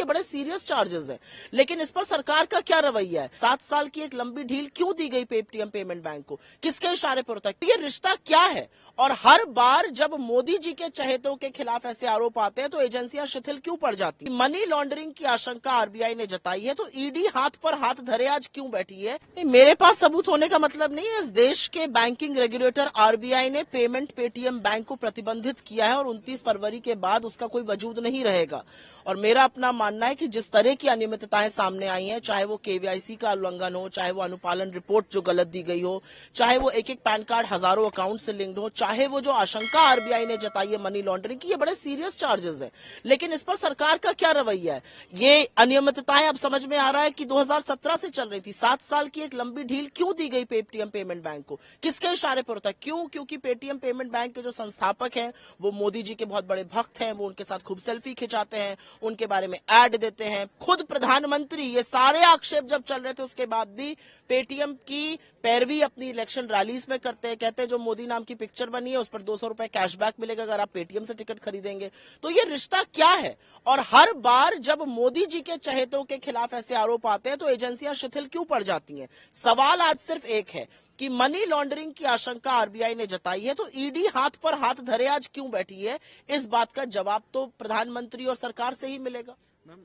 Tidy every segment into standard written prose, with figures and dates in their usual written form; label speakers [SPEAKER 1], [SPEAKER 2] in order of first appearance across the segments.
[SPEAKER 1] ये बड़े serious charges हैं। लेकिन इस पर सरकार का क्या रवैया है? 7 साल की एक लंबी ढील क्यों दी गई पेटीएम पेमेंट बैंक को? किसके इशारे पर होता है? ये रिश्ता क्या है? और हर बार जब मोदी जी के चहेतों के खिलाफ ऐसे आरोप आते हैं तो एजेंसियां शिथिल क्यों पड़ जाती? मनी लॉन्ड्रिंग की आशंका आरबीआई ने जताई है तो ईडी हाथ पर हाथ धरे आज क्यों बैठी है? नहीं, मेरे पास सबूत होने का मतलब नहीं है। इस देश के बैंकिंग रेगुलेटर आरबीआई ने पेमेंट पेटीएम बैंक को प्रतिबंधित किया है और 29 फरवरी के बाद उसका कोई वजूद नहीं रहेगा। और मेरा अपना मानना है कि जिस तरह की अनियमितताएं सामने आई हैं, चाहे वो केवीआईसी का उल्लंघन हो, चाहे वो अनुपालन रिपोर्ट जो गलत दी गई हो, चाहे वो एक एक पैन कार्ड हजारों अकाउंट से लिंक्ड हो, चाहे वो जो आशंका आरबीआई ने जताई है मनी लॉन्ड्रिंग की, ये बड़े सीरियस चार्जेस हैं। लेकिन इस पर सरकार का क्या रवैया है? ये अनियमितताएं अब समझ में आ रहा है कि 2017 से चल रही थी। 7 साल की एक लंबी ढील क्यों दी गई पेटीएम पेमेंट बैंक को? किसके इशारे पर होता है? क्यों? क्योंकि पेटीएम पेमेंट बैंक के जो संस्थापक हैं वो मोदी जी के बहुत बड़े भक्त हैं, वो उनके साथ खूब सेल्फी खिंचाते हैं, उनके बारे में ऐड देते हैं। खुद प्रधानमंत्री ये सारे आक्षेप जब चल रहे थे उसके बाद भी पेटीएम की पैरवी अपनी इलेक्शन रैलीज में करते हैं। कहते हैं जो मोदी नाम की पिक्चर बनी है उस पर 200 रुपए कैशबैक मिलेगा अगर आप पेटीएम से टिकट खरीदेंगे। तो ये रिश्ता क्या है? और हर बार जब मोदी जी के चहेतों के खिलाफ ऐसे आरोप आते हैं तो एजेंसियां शिथिल क्यों पड़ जाती हैं? सवाल आज सिर्फ एक है कि मनी लॉन्ड्रिंग की आशंका आरबीआई ने जताई है तो ईडी हाथ पर हाथ धरे आज क्यों बैठी है? इस बात का जवाब तो प्रधानमंत्री और सरकार से ही मिलेगा।
[SPEAKER 2] मैम,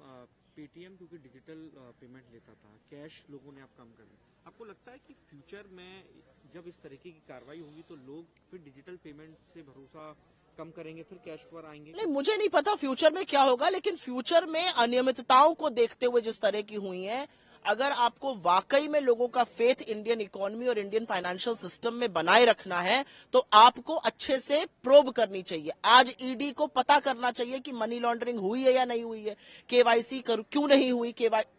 [SPEAKER 2] पेटीएम क्योंकि डिजिटल पेमेंट लेता था, कैश लोगों ने अब कम कर दिया। आपको लगता है कि फ्यूचर में जब इस तरीके की कार्रवाई होगी तो लोग फिर डिजिटल पेमेंट से भरोसा कम करेंगे, फिर कैश पर आएंगे?
[SPEAKER 1] नहीं, मुझे नहीं पता फ्यूचर में क्या होगा, लेकिन फ्यूचर में अनियमितताओं को देखते हुए जिस तरह की हुई है, अगर आपको वाकई में लोगों का फेथ इंडियन इकोनॉमी और इंडियन फाइनेंशियल सिस्टम में बनाए रखना है तो आपको अच्छे से प्रोब करनी चाहिए। आज ईडी को पता करना चाहिए कि मनी लॉन्ड्रिंग हुई है या नहीं हुई है, केवाईसी क्यों नहीं हुई।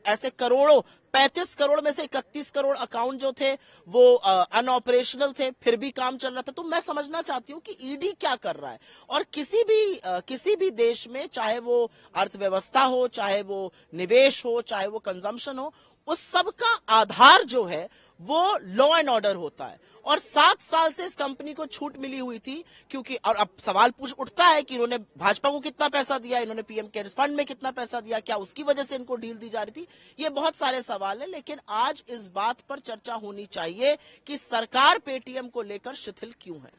[SPEAKER 1] ऐसे करोड़ों 35 करोड़ में से 31 करोड़ अकाउंट जो थे वो अनऑपरेशनल थे, फिर भी काम चल रहा था। तो मैं समझना चाहती हूँ कि ईडी क्या कर रहा है। और किसी भी देश में, चाहे वो अर्थव्यवस्था हो, चाहे वो निवेश हो, चाहे वो कंजम्पशन हो, उस सब का आधार जो है वो लॉ एंड ऑर्डर होता है। और 7 साल से इस कंपनी को छूट मिली हुई थी क्योंकि, और अब सवाल उठता है कि इन्होंने भाजपा को कितना पैसा दिया, इन्होंने पीएम केयर्स फंड में कितना पैसा दिया, क्या उसकी वजह से इनको डील दी जा रही थी? ये बहुत सारे सवाल है, लेकिन आज इस बात पर चर्चा होनी चाहिए कि सरकार पेटीएम को लेकर शिथिल क्यों है।